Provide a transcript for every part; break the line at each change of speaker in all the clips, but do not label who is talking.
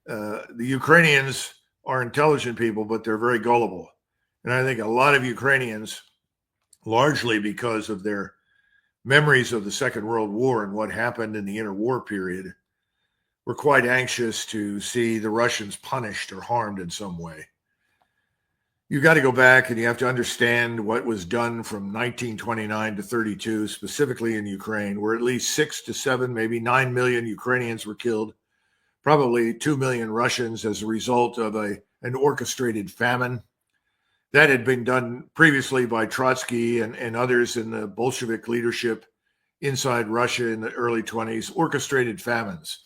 The Ukrainians are intelligent people, but they're very gullible. And I think a lot of Ukrainians, largely because of their memories of the Second World War and what happened in the interwar period, were quite anxious to see the Russians punished or harmed in some way. You got to go back and you have to understand what was done from 1929 to 32, specifically in Ukraine, where at least 6 to 7, maybe 9 million Ukrainians were killed, probably 2 million Russians as a result of an orchestrated famine. That had been done previously by Trotsky and others in the Bolshevik leadership inside Russia in the early 20s, orchestrated famines.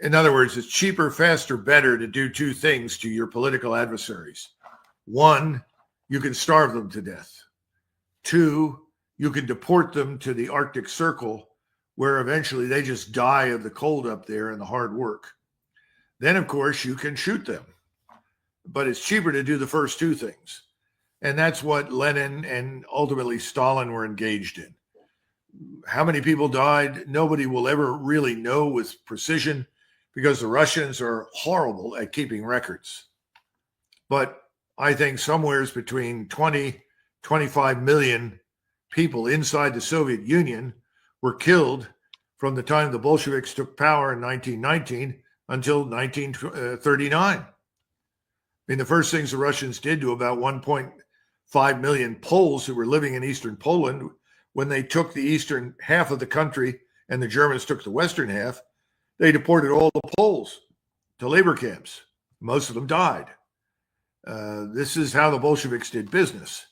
In other words, it's cheaper, faster, better to do two things to your political adversaries. One, you can starve them to death. Two, you can deport them to the Arctic Circle, where eventually they just die of the cold up there and the hard work. Then, of course, you can shoot them. But it's cheaper to do the first two things. And that's what Lenin and ultimately Stalin were engaged in. How many people died? Nobody will ever really know with precision because the Russians are horrible at keeping records. But I think somewhere's between 20, 25 million people inside the Soviet Union were killed from the time the Bolsheviks took power in 1919 until 1939. I mean, the first things the Russians did to about 1.5 million Poles who were living in eastern Poland, when they took the eastern half of the country and the Germans took the western half, they deported all the Poles to labor camps. Most of them died. This is how the Bolsheviks did business.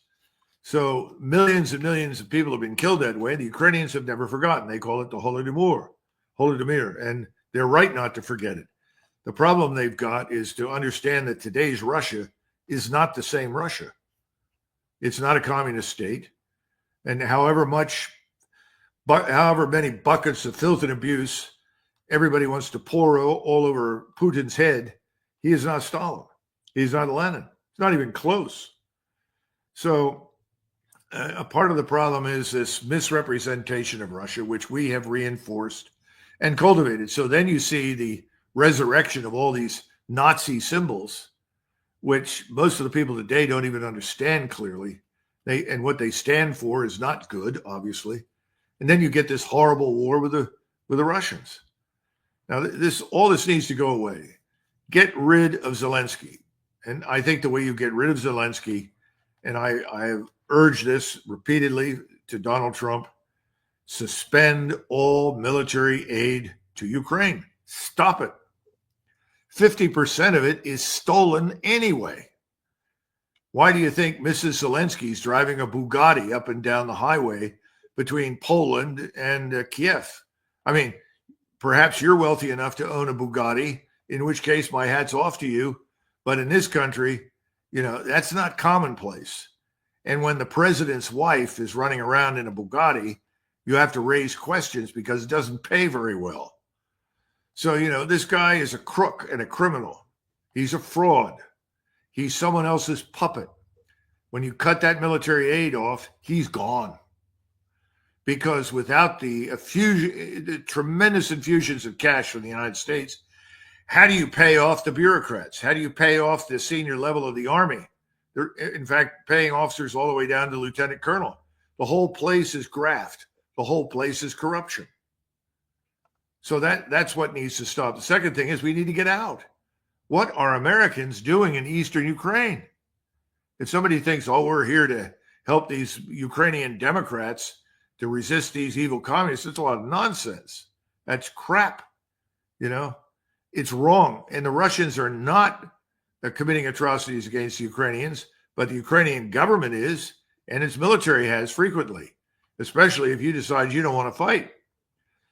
So millions and millions of people have been killed that way. The Ukrainians have never forgotten. They call it the Holodomor, and they're right not to forget it. The problem they've got is to understand that today's Russia is not the same Russia. It's not a communist state. And however many buckets of filth and abuse everybody wants to pour all over Putin's head, he is not Stalin. He's not Lenin. It's not even close. So a part of the problem is this misrepresentation of Russia, which we have reinforced and cultivated. So then you see the resurrection of all these Nazi symbols, which most of the people today don't even understand clearly. And what they stand for is not good, obviously. And then you get this horrible war with the Russians. Now, all this needs to go away. Get rid of Zelensky. And I think the way you get rid of Zelensky, and I have urged this repeatedly to Donald Trump, suspend all military aid to Ukraine. Stop it. 50% of it is stolen anyway. Why do you think Mrs. Zelensky's driving a Bugatti up and down the highway between Poland and Kiev? I mean, perhaps you're wealthy enough to own a Bugatti, in which case my hat's off to you. But in this country, that's not commonplace. And when the president's wife is running around in a Bugatti, you have to raise questions because it doesn't pay very well. So, this guy is a crook and a criminal. He's a fraud. He's someone else's puppet. When you cut that military aid off, he's gone. Because without the tremendous infusions of cash from the United States, how do you pay off the bureaucrats? How do you pay off the senior level of the Army? They're, in fact, paying officers all the way down to lieutenant colonel. The whole place is graft. The whole place is corruption. So that's what needs to stop. The second thing is we need to get out. What are Americans doing in eastern Ukraine? If somebody thinks, we're here to help these Ukrainian Democrats to resist these evil communists, it's a lot of nonsense. That's crap. It's wrong. And the Russians are not committing atrocities against the Ukrainians, but the Ukrainian government is, and its military has frequently, especially if you decide you don't want to fight.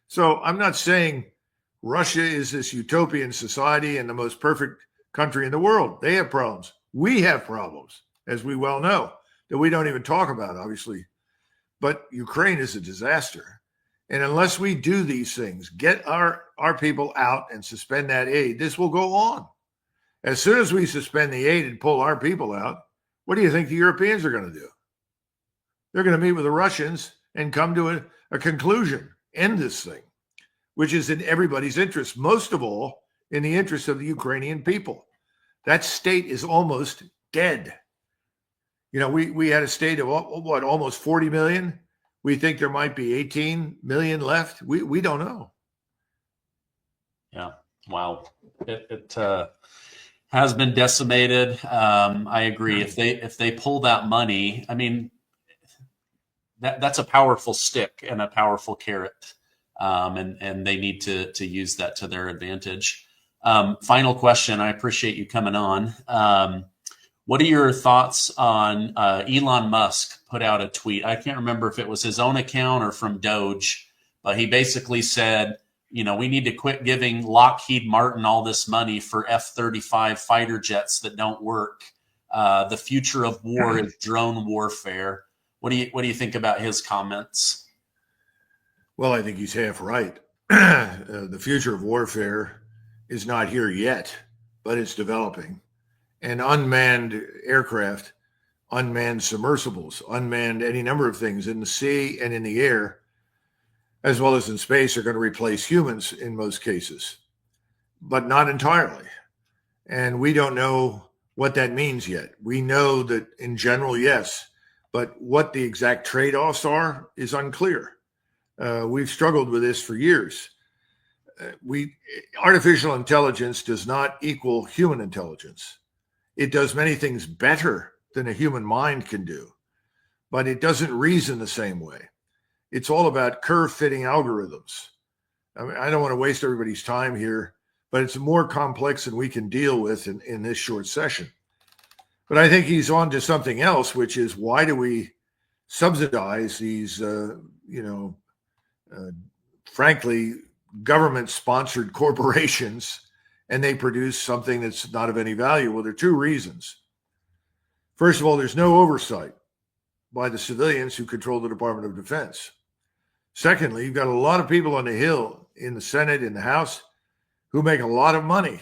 So I'm not saying Russia is this utopian society and the most perfect country in the world. They have problems. We have problems, as we well know, that we don't even talk about, obviously. But Ukraine is a disaster. And unless we do these things, get our people out and suspend that aid, this will go on. As soon as we suspend the aid and pull our people out, what do you think the Europeans are going to do? They're going to meet with the Russians and come to a conclusion, end this thing, which is in everybody's interest, most of all in the interest of the Ukrainian people. That state is almost dead. We had a state of what, almost 40 million. We think there might be 18 million left. We don't know.
Yeah. Wow. It has been decimated. I agree. If they pull that money, I mean, that's a powerful stick and a powerful carrot. And they need to use that to their advantage. Final question. I appreciate you coming on. What are your thoughts on Elon Musk put out a tweet? I can't remember if it was his own account or from Doge, but he basically said, we need to quit giving Lockheed Martin all this money for F-35 fighter jets that don't work. The future of war is drone warfare. What do you think about his comments?
Well, I think he's half right. The future of warfare is not here yet, but it's developing. And unmanned aircraft, unmanned submersibles, unmanned any number of things in the sea and in the air, as well as in space, are going to replace humans in most cases, but not entirely. And we don't know what that means yet. We know that in general, yes, but what the exact trade-offs are is unclear. We've struggled with this for years. Artificial intelligence does not equal human intelligence. It does many things better than a human mind can do, but it doesn't reason the same way. It's all about curve-fitting algorithms. I mean, I don't want to waste everybody's time here, but it's more complex than we can deal with in this short session. But I think he's on to something else, which is, why do we subsidize these, frankly, government-sponsored corporations, and they produce something that's not of any value? Well, there are two reasons. First of all, there's no oversight by the civilians who control the Department of Defense. Secondly, you've got a lot of people on the Hill, in the Senate, in the House, who make a lot of money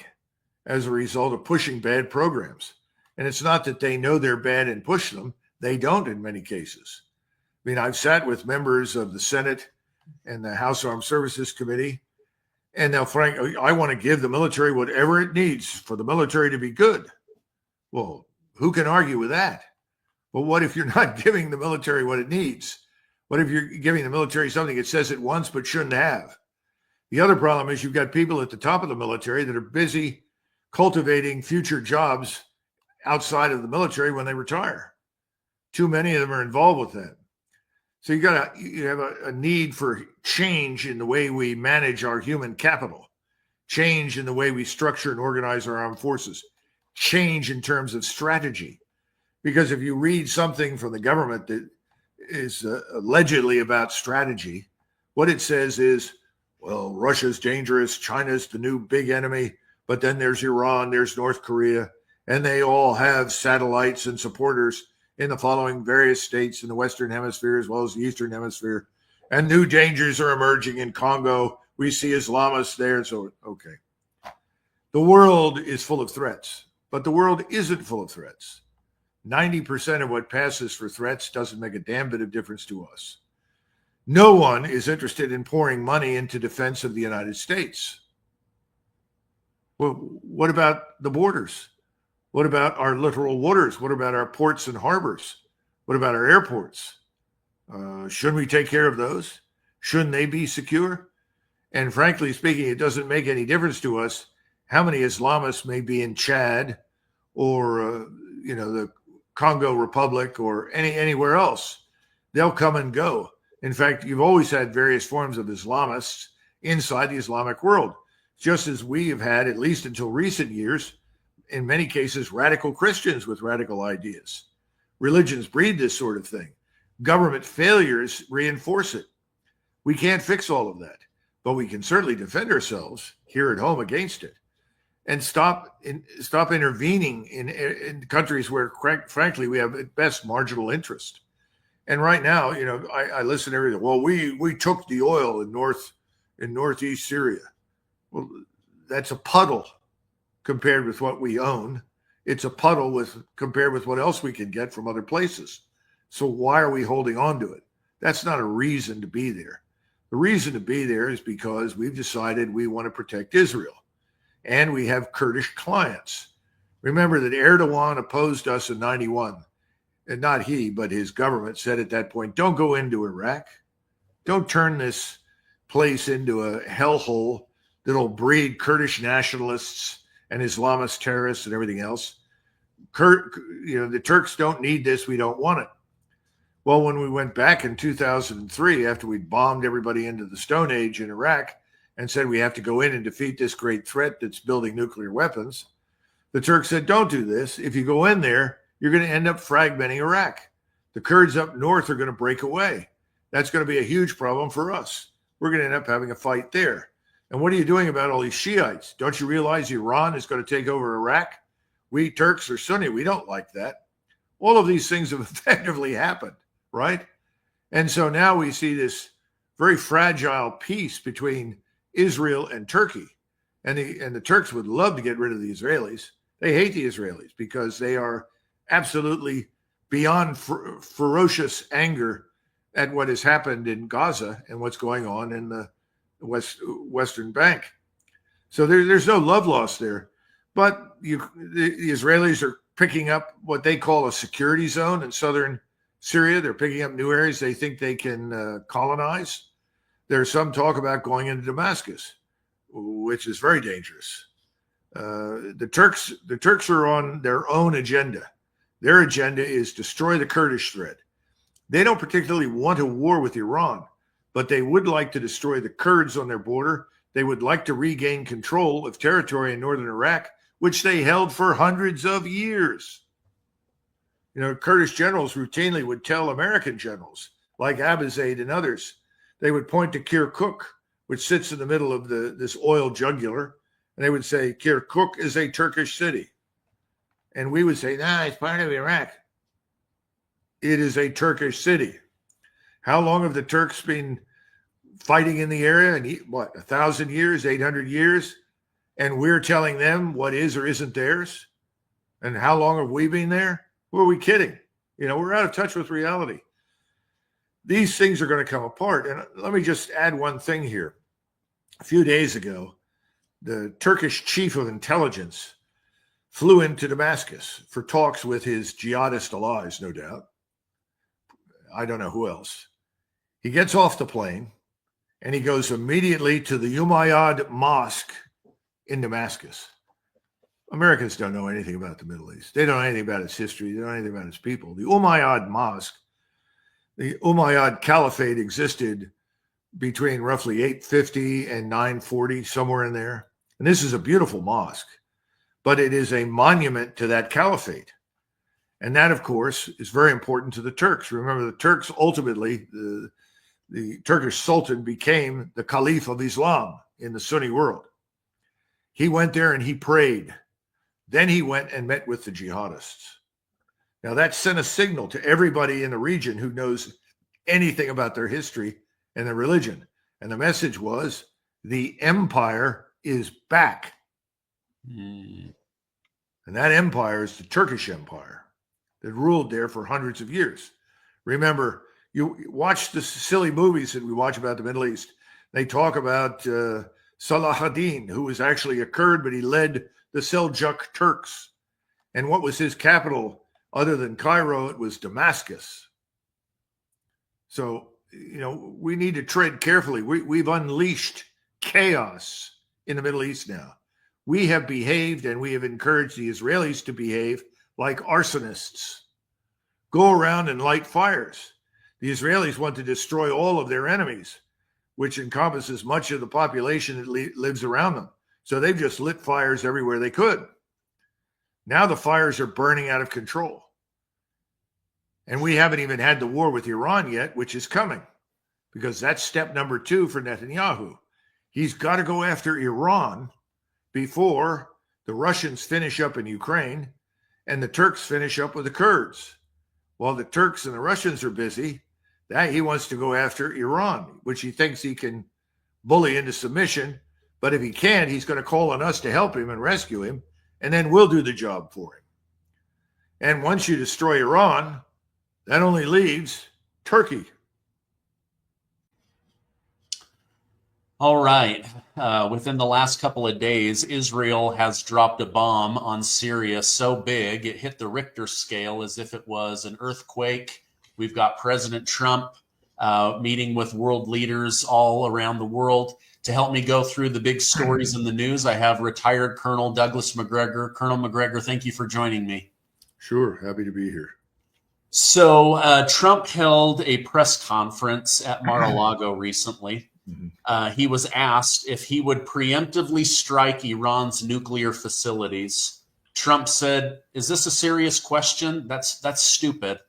as a result of pushing bad programs. And it's not that they know they're bad and push them. They don't in many cases. I mean, I've sat with members of the Senate and the House Armed Services Committee, and they'll I want to give the military whatever it needs for the military to be good. Well, who can argue with that? Well, what if you're not giving the military what it needs? What if you're giving the military something it says it wants but shouldn't have? The other problem is you've got people at the top of the military that are busy cultivating future jobs outside of the military when they retire. Too many of them are involved with that. So you have a need for change in the way we manage our human capital, change in the way we structure and organize our armed forces, change in terms of strategy. Because if you read something from the government that is allegedly about strategy, what it says is, well, Russia's dangerous, China's the new big enemy, but then there's Iran, there's North Korea, and they all have satellites and supporters in the following various states in the Western Hemisphere as well as the Eastern Hemisphere. And new dangers are emerging in Congo. We see Islamists there. So, okay. The world is full of threats, but the world isn't full of threats. 90% of what passes for threats doesn't make a damn bit of difference to us. No one is interested in pouring money into defense of the United States. Well, what about the borders? What about our littoral waters? What about our ports and harbors? What about our airports? Shouldn't we take care of those? Shouldn't they be secure? And frankly speaking, it doesn't make any difference to us how many Islamists may be in Chad or the Congo Republic or anywhere else. They'll come and go. In fact, you've always had various forms of Islamists inside the Islamic world, just as we have had, at least until recent years, in many cases, radical Christians with radical ideas. Religions breed this sort of thing. Government failures reinforce it. We can't fix all of that, but we can certainly defend ourselves here at home against it, and stop intervening in countries where, frankly, we have at best marginal interest. And right now, I listen to everything. Well, we took the oil in northeast Syria. Well, that's a puddle compared with what we own. It's a puddle compared with what else we can get from other places. So why are we holding on to it? That's not a reason to be there. The reason to be there is because we've decided we want to protect Israel. and we have Kurdish clients. Remember that Erdogan opposed us in 91. And not he, but his government said at that point, don't go into Iraq. Don't turn this place into a hellhole that'll breed Kurdish nationalists and Islamist terrorists and everything else. The Turks don't need this. We don't want it. Well, when we went back in 2003, after we bombed everybody into the Stone Age in Iraq and said we have to go in and defeat this great threat that's building nuclear weapons, the Turks said, don't do this. If you go in there, you're going to end up fragmenting Iraq. The Kurds up north are going to break away. That's going to be a huge problem for us. We're going to end up having a fight there. And what are you doing about all these Shiites? Don't you realize Iran is going to take over Iraq? We Turks are Sunni. We don't like that. All of these things have effectively happened, right? And so now we see this very fragile peace between Israel and Turkey. And the Turks would love to get rid of the Israelis. They hate the Israelis because they are absolutely beyond ferocious anger at what has happened in Gaza and what's going on in the Western Bank. So there's no love lost there. But the Israelis are picking up what they call a security zone in southern Syria. They're picking up new areas they think they can colonize. There's some talk about going into Damascus, which is very dangerous. The Turks are on their own agenda. Their agenda is destroy the Kurdish threat. They don't particularly want a war with Iran, but they would like to destroy the Kurds on their border. They would like to regain control of territory in northern Iraq, which they held for hundreds of years. Kurdish generals routinely would tell American generals, like Abizaid and others, they would point to Kirkuk, which sits in the middle of this oil jugular, and they would say, Kirkuk is a Turkish city. And we would say, nah, it's part of Iraq. It is a Turkish city. How long have the Turks been fighting in the area? And 1,000 years, 800 years? And we're telling them what is or isn't theirs? And how long have we been there? Who are we kidding? We're out of touch with reality. These things are going to come apart. And let me just add one thing here. A few days ago, the Turkish chief of intelligence flew into Damascus for talks with his jihadist allies, no doubt. I don't know who else. He gets off the plane and he goes immediately to the Umayyad Mosque in Damascus. Americans don't know anything about the Middle East. They don't know anything about its history. They don't know anything about its people. The Umayyad Mosque, the Umayyad Caliphate existed between roughly 850 and 940, somewhere in there. And this is a beautiful mosque, but it is a monument to that caliphate. And that, of course, is very important to the Turks. Remember, the Turks ultimately, the Turkish Sultan became the Caliph of Islam in the Sunni world. He went there and he prayed. Then he went and met with the jihadists. Now that sent a signal to everybody in the region who knows anything about their history and their religion. And the message was, the empire is back. And that empire is the Turkish Empire that ruled there for hundreds of years. Remember, you watch the silly movies that we watch about the Middle East. They talk about Salah ad-Din, who was actually a Kurd, but he led the Seljuk Turks. And what was his capital other than Cairo? It was Damascus. So, we need to tread carefully. We've unleashed chaos in the Middle East now. We have behaved and we have encouraged the Israelis to behave like arsonists. Go around and light fires. The Israelis want to destroy all of their enemies, which encompasses much of the population that lives around them. So they've just lit fires everywhere they could. Now the fires are burning out of control. And we haven't even had the war with Iran yet, which is coming, because that's step number 2 for Netanyahu. He's got to go after Iran before the Russians finish up in Ukraine and the Turks finish up with the Kurds. While the Turks and the Russians are busy, he wants to go after Iran, which he thinks he can bully into submission. But if he can't, he's going to call on us to help him and rescue him, and then we'll do the job for him. And once you destroy Iran, that only leaves Turkey.
All right. Within the last couple of days, Israel has dropped a bomb on Syria so big it hit the Richter scale as if it was an earthquake. We've got President Trump meeting with world leaders all around the world. To help me go through the big stories in the news, I have retired Colonel Douglas MacGregor. Colonel MacGregor, thank you for joining me.
Sure, happy to be here.
So, Trump held a press conference at Mar-a-Lago recently. He was asked if he would preemptively strike Iran's nuclear facilities. Trump said, "Is this a serious question? That's stupid."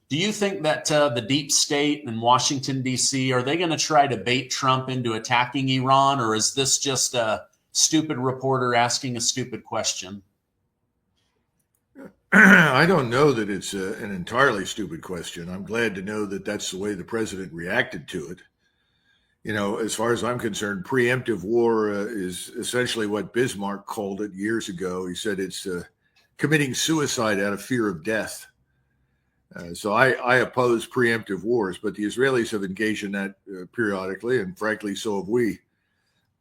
Do you think that the deep state in Washington, D.C., are they going to try to bait Trump into attacking Iran, or is this just a stupid reporter asking a stupid question?
I don't know that it's an entirely stupid question. I'm glad to know that that's the way the president reacted to it. You know, as far as I'm concerned, preemptive war is essentially what Bismarck called it years ago. He said it's committing suicide out of fear of death. So I oppose preemptive wars, but the Israelis have engaged in that periodically, and frankly, so have we.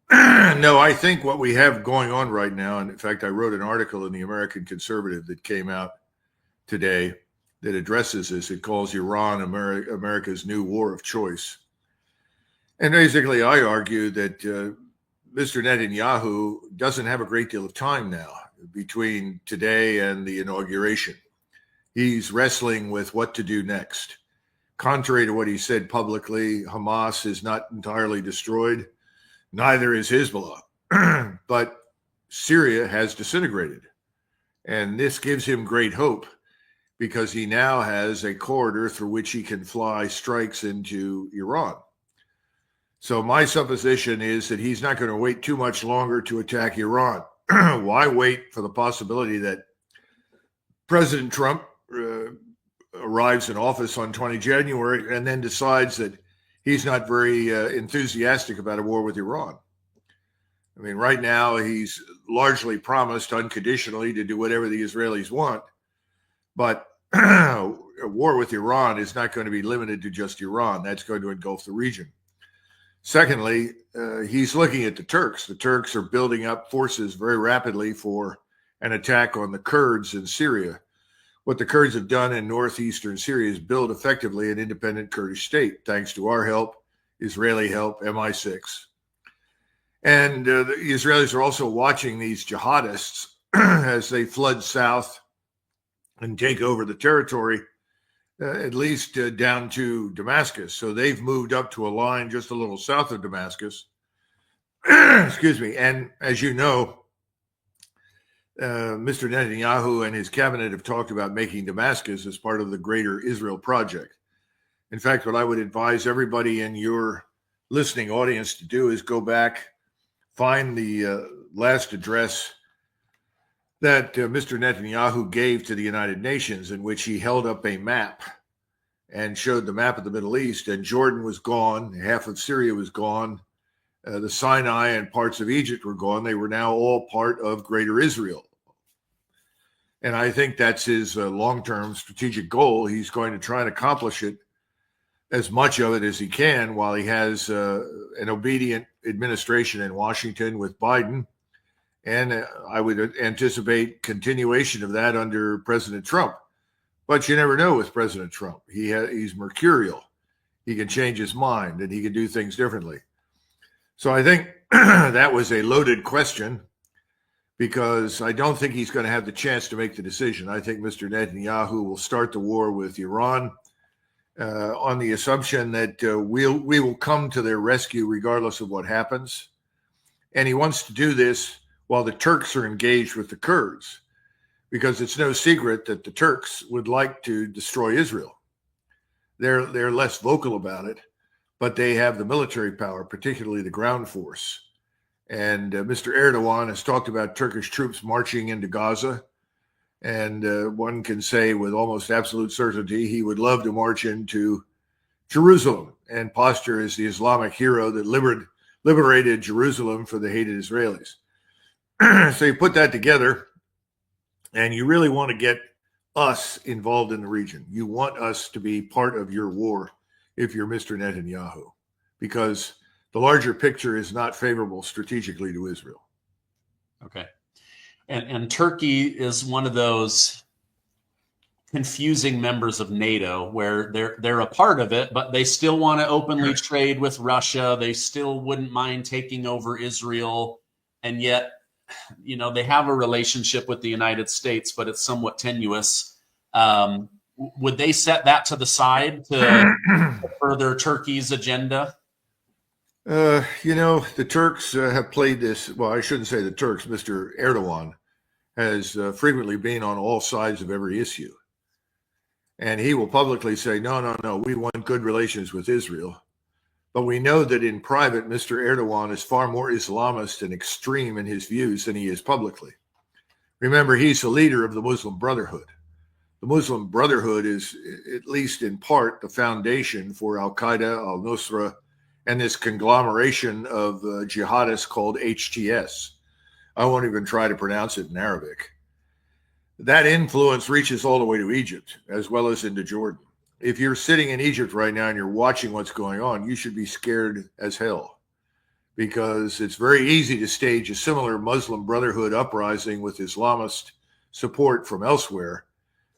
No, I think what we have going on right now, and in fact, I wrote an article in the American Conservative that came out today that addresses this. It calls Iran America's new war of choice. And basically, I argue that Mr. Netanyahu doesn't have a great deal of time now between today and the inauguration. He's wrestling with what to do next. Contrary to what he said publicly, Hamas is not entirely destroyed. Neither is Hezbollah. But Syria has disintegrated. And this gives him great hope because he now has a corridor through which he can fly strikes into Iran. So my supposition is that he's not going to wait too much longer to attack Iran. Why wait for the possibility that President Trump arrives in office on 20 January and then decides that he's not very enthusiastic about a war with Iran? I mean, right now he's largely promised unconditionally to do whatever the Israelis want, but a war with Iran is not going to be limited to just Iran. That's going to engulf the region. Secondly, he's looking at the Turks. The Turks are building up forces very rapidly for an attack on the Kurds in Syria. What the Kurds have done in northeastern Syria is build effectively an independent Kurdish state, thanks to our help, Israeli help, MI6. And the Israelis are also watching these jihadists as they flood south and take over the territory, at least down to Damascus. So they've moved up to a line just a little south of Damascus. Excuse me. And as you know, Mr. Netanyahu and his cabinet have talked about making Damascus as part of the greater Israel project. In fact, what I would advise everybody in your listening audience to do is go back, find the last address that Mr. Netanyahu gave to the United Nations, in which he held up a map and showed the map of the Middle East, and Jordan was gone, half of Syria was gone, the Sinai and parts of Egypt were gone. They were now all part of greater Israel. And I think that's his long-term strategic goal. He's going to try and accomplish it, as much of it as he can, while he has an obedient administration in Washington with Biden. And I would anticipate continuation of that under President Trump. But you never know with President Trump. He's mercurial. He can change his mind and he can do things differently. So I think that was a loaded question, because I don't think he's going to have the chance to make the decision. I think Mr. Netanyahu will start the war with Iran on the assumption that we will come to their rescue regardless of what happens. And he wants to do this while the Turks are engaged with the Kurds, because it's no secret that the Turks would like to destroy Israel. They're less vocal about it, but they have the military power, particularly the ground force. And Mr. Erdogan has talked about Turkish troops marching into Gaza. And one can say with almost absolute certainty, he would love to march into Jerusalem and posture as the Islamic hero that liberated Jerusalem for the hated Israelis. So you put that together, and you really want to get us involved in the region. You want us to be part of your war if you're Mr. Netanyahu, because the larger picture is not favorable strategically to Israel.
Okay. And Turkey is one of those confusing members of NATO where they're a part of it, but they still want to openly trade with Russia. They still wouldn't mind taking over Israel. And yet, they have a relationship with the United States, but it's somewhat tenuous. Would they set that to the side to further Turkey's agenda?
The Turks have played this. Well, I shouldn't say the Turks. Mr. Erdogan has frequently been on all sides of every issue. And he will publicly say, no, we want good relations with Israel. But we know that in private, Mr. Erdogan is far more Islamist and extreme in his views than he is publicly. Remember, he's the leader of the Muslim Brotherhood. The Muslim Brotherhood is, at least in part, the foundation for Al-Qaeda, al-Nusra, and this conglomeration of jihadists called HTS. I won't even try to pronounce it in Arabic. That influence reaches all the way to Egypt, as well as into Jordan. If you're sitting in Egypt right now and you're watching what's going on, you should be scared as hell, because it's very easy to stage a similar Muslim Brotherhood uprising with Islamist support from elsewhere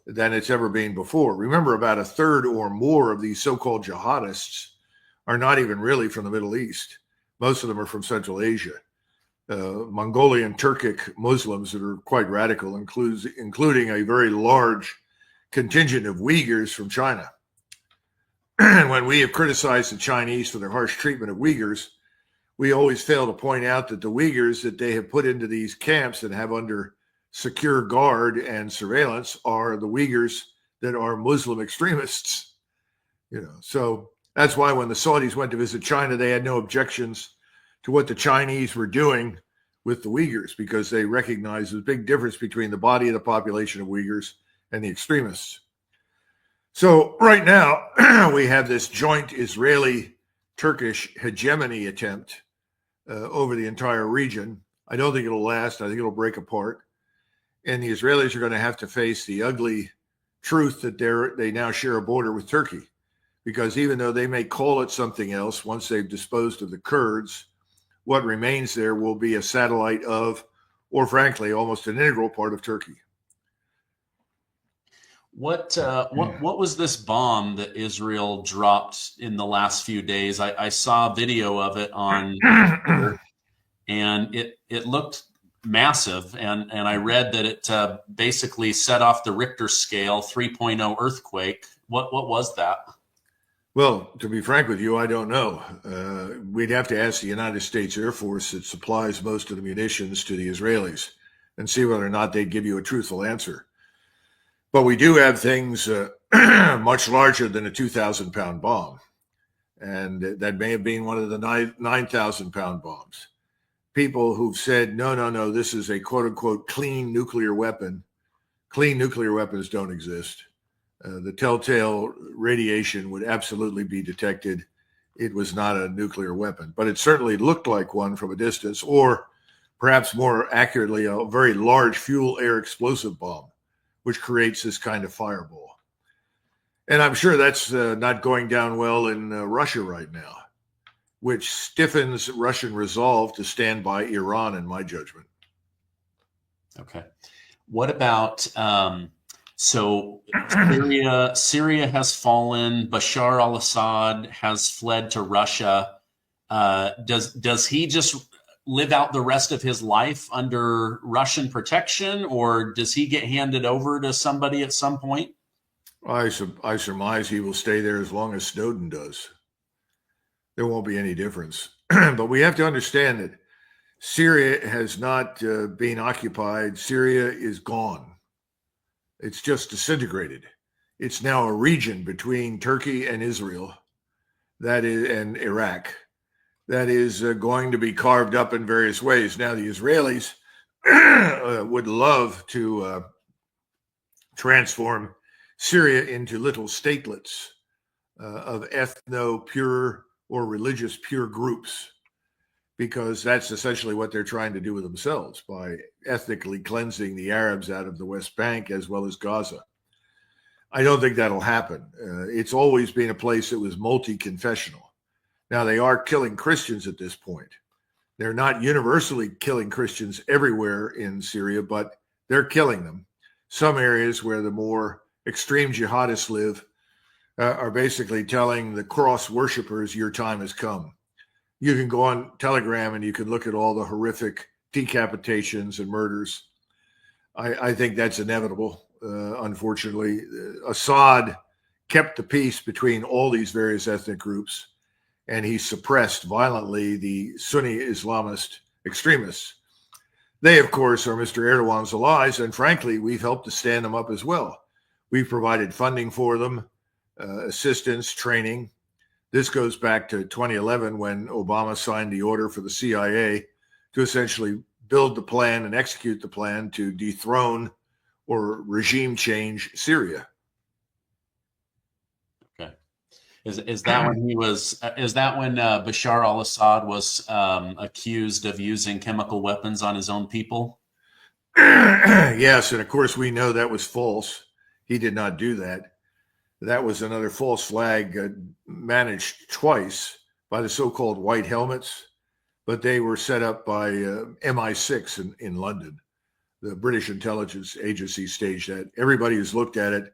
than it's ever been before. Remember, about a third or more of these so-called jihadists are not even really from the Middle East. Most of them are from Central Asia. Mongolian Turkic Muslims that are quite radical, including a very large contingent of Uyghurs from China. And when we have criticized the Chinese for their harsh treatment of Uyghurs, we always fail to point out that the Uyghurs that they have put into these camps and have under secure guard and surveillance are the Uyghurs that are Muslim extremists. So that's why when the Saudis went to visit China, they had no objections to what the Chinese were doing with the Uyghurs, because they recognize the big difference between the body of the population of Uyghurs and the extremists. So right now, we have this joint Israeli-Turkish hegemony attempt over the entire region. I don't think it'll last. I think it'll break apart. And the Israelis are going to have to face the ugly truth that they now share a border with Turkey. Because even though they may call it something else once they've disposed of the Kurds, what remains there will be a satellite of, or frankly, almost an integral part of Turkey.
What was this bomb that Israel dropped in the last few days? I saw a video of it on Twitter, and it looked massive. And I read that it basically set off the Richter scale 3.0 earthquake. What was that?
Well, to be frank with you, I don't know. We'd have to ask the United States Air Force that supplies most of the munitions to the Israelis and see whether or not they'd give you a truthful answer. But we do have things much larger than a 2,000-pound bomb. And that may have been one of the 9,000-pound bombs. People who've said, no, this is a quote-unquote clean nuclear weapon. Clean nuclear weapons don't exist. The telltale radiation would absolutely be detected. It was not a nuclear weapon, but it certainly looked like one from a distance, or perhaps more accurately, a very large fuel air explosive bomb, which creates this kind of fireball. And I'm sure that's not going down well in Russia right now, which stiffens Russian resolve to stand by Iran, in my judgment.
Okay. What about... So Syria has fallen. Bashar al-Assad has fled to Russia. Does he just live out the rest of his life under Russian protection, or does he get handed over to somebody at some point?
I surmise he will stay there as long as Snowden does. There won't be any difference. But we have to understand that Syria has not been occupied. Syria is gone. It's just disintegrated. It's now a region between Turkey and Israel, and Iraq, that is going to be carved up in various ways. Now, the Israelis would love to transform Syria into little statelets of ethno-pure or religious pure groups, because that's essentially what they're trying to do with themselves by ethnically cleansing the Arabs out of the West Bank as well as Gaza. I don't think that'll happen. It's always been a place that was multi-confessional. Now, they are killing Christians at this point. They're not universally killing Christians everywhere in Syria, but they're killing them. Some areas where the more extreme jihadists live are basically telling the cross worshipers, your time has come. You can go on Telegram and you can look at all the horrific decapitations and murders. I think that's inevitable. Unfortunately, Assad kept the peace between all these various ethnic groups, and he suppressed violently the Sunni Islamist extremists. They, of course, are Mr. Erdogan's allies, and frankly, we've helped to stand them up as well. We've provided funding for them, assistance, training. This goes back to 2011 when Obama signed the order for the CIA to essentially build the plan and execute the plan to dethrone or regime change Syria.
Okay. Is that when he was? Is that when Bashar al-Assad was accused of using chemical weapons on his own people?
Yes, and of course we know that was false. He did not do that. That was another false flag managed twice by the so-called white helmets, but they were set up by MI6 in London. The British intelligence agency staged that. Everybody who's looked at it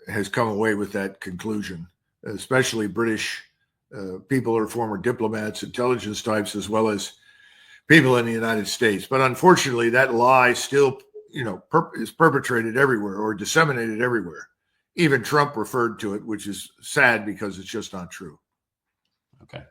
has come away with that conclusion, especially British people or former diplomats, intelligence types, as well as people in the United States. But unfortunately, that lie still, is perpetrated everywhere or disseminated everywhere. Even Trump referred to it, which is sad because it's just not true.
Okay.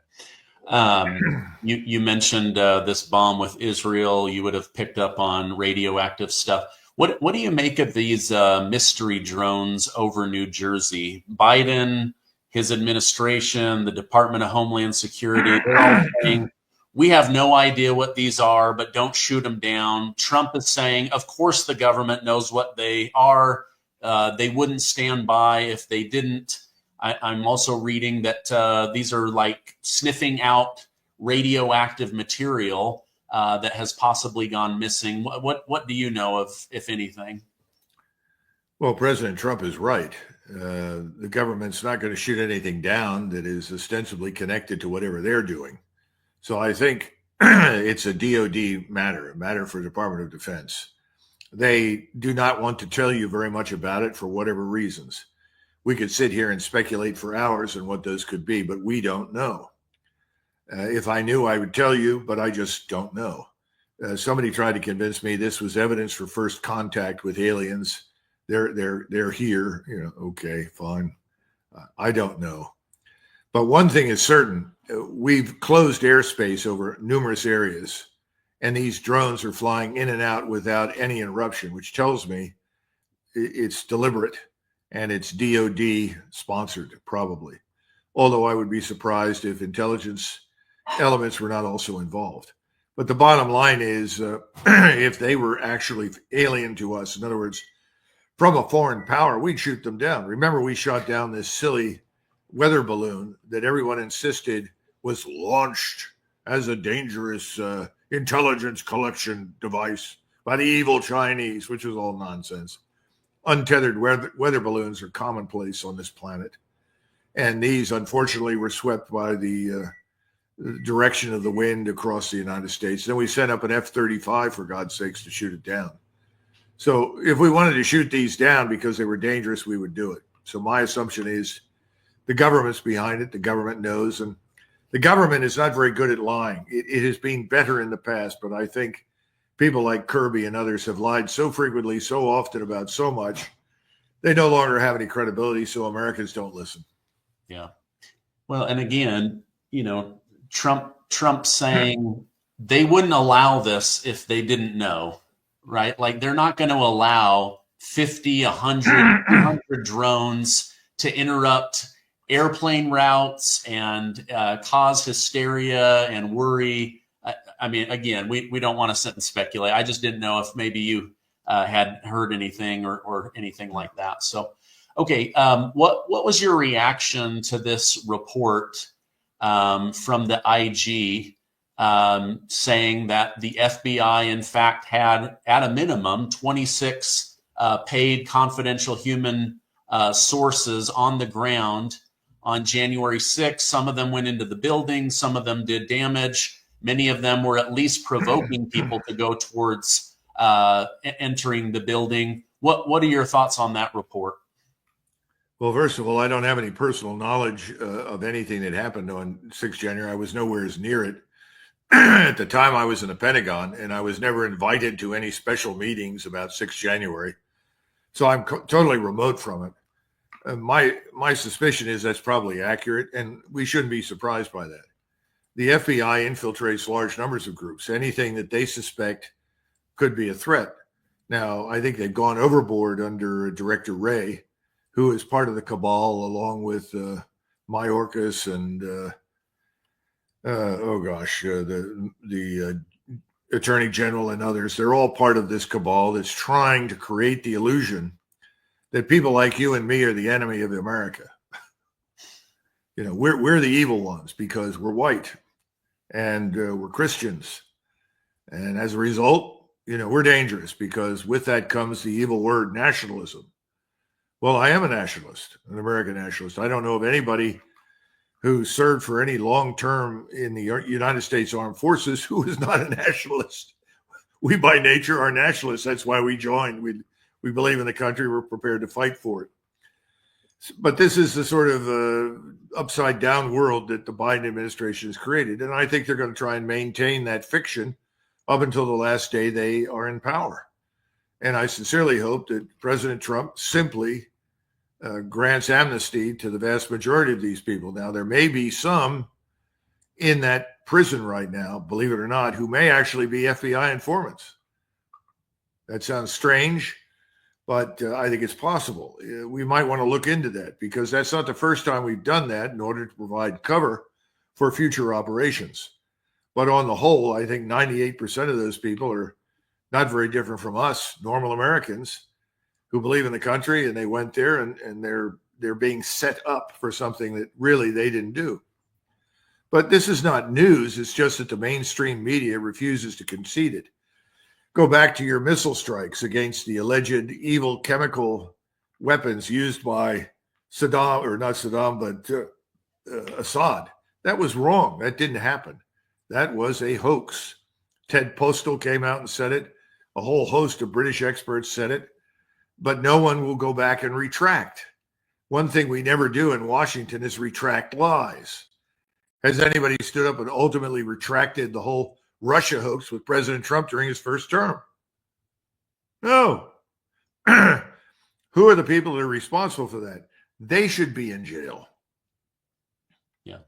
You mentioned this bomb with Israel. You would have picked up on radioactive stuff. What do you make of these mystery drones over New Jersey? Biden, his administration, the Department of Homeland Security, they're all saying, we have no idea what these are, but don't shoot them down. Trump is saying, of course the government knows what they are. They wouldn't stand by if they didn't. I'm also reading that these are like sniffing out radioactive material that has possibly gone missing. What do you know of, if anything?
Well, President Trump is right. The government's not going to shoot anything down that is ostensibly connected to whatever they're doing. So I think it's a DOD matter, a matter for the Department of Defense. They do not want to tell you very much about it for whatever reasons. We could sit here and speculate for hours on what those could be, but we don't know. If I knew, I would tell you, but I just don't know. Somebody tried to convince me this was evidence for first contact with aliens. They're here. Okay, fine. I don't know. But one thing is certain: we've closed airspace over numerous areas, and these drones are flying in and out without any interruption, which tells me it's deliberate. And it's DOD sponsored, probably. Although I would be surprised if intelligence elements were not also involved. But the bottom line is, if they were actually alien to us, in other words, from a foreign power, we'd shoot them down. Remember, we shot down this silly weather balloon that everyone insisted was launched as a dangerous intelligence collection device by the evil Chinese, which was all nonsense. Untethered weather balloons are commonplace on this planet. And these, unfortunately, were swept by the direction of the wind across the United States. Then we sent up an F-35, for God's sakes, to shoot it down. So if we wanted to shoot these down because they were dangerous, we would do it. So my assumption is the government's behind it. The government knows. And the government is not very good at lying. It has been better in the past, but I think people like Kirby and others have lied so frequently, so often about so much, they no longer have any credibility, so Americans don't listen.
Yeah. Well, and again, Trump saying they wouldn't allow this if they didn't know, right? Like they're not going to allow 50, 100 drones to interrupt airplane routes and cause hysteria and worry. I mean, again, we don't want to sit and speculate. I just didn't know if maybe you had heard anything or anything like that. So, okay, what was your reaction to this report from the IG saying that the FBI, in fact, had at a minimum 26 paid confidential human sources on the ground on January 6th. Some of them went into the building. Some of them did damage. Many of them were at least provoking people to go towards entering the building. What are your thoughts on that report?
Well, first of all, I don't have any personal knowledge of anything that happened on 6 January. I was nowhere near it. At the time, I was in the Pentagon, and I was never invited to any special meetings about 6 January. So I'm totally remote from it. My suspicion is that's probably accurate, and we shouldn't be surprised by that. The FBI infiltrates large numbers of groups. Anything that they suspect could be a threat. Now, I think they've gone overboard under Director Wray, who is part of the cabal, along with Mayorkas and the Attorney General and others. They're all part of this cabal that's trying to create the illusion that people like you and me are the enemy of America. You know, we're the evil ones because we're white and we're Christians. And as a result, you know, we're dangerous because with that comes the evil word nationalism. Well, I am a nationalist, an American nationalist. I don't know of anybody who served for any long term in the United States Armed Forces who is not a nationalist. We by nature are nationalists. That's why we joined. We believe in the country. We're prepared to fight for it. But this is the sort of upside down world that the Biden administration has created. And I think they're going to try and maintain that fiction up until the last day they are in power. And I sincerely hope that President Trump simply grants amnesty to the vast majority of these people. Now, there may be some in that prison right now, believe it or not, who may actually be FBI informants. That sounds strange, but I think it's possible. We might want to look into that because that's not the first time we've done that in order to provide cover for future operations. But on the whole, I think 98% of those people are not very different from us, normal Americans who believe in the country, and they went there and they're being set up for something that really they didn't do. But this is not news. It's just that the mainstream media refuses to concede it. Go back to your missile strikes against the alleged evil chemical weapons used by Saddam, or not Saddam, but Assad. That was wrong. That didn't happen. That was a hoax. Ted Postal came out and said it. A whole host of British experts said it. But no one will go back and retract. One thing we never do in Washington is retract lies. Has anybody stood up and ultimately retracted the whole Russia hoax with President Trump during his first term? No. Who are the people that are responsible for that? They should be in jail.
Yeah.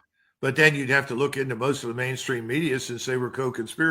But then you'd have to look into most of the mainstream media since they were co-conspirators.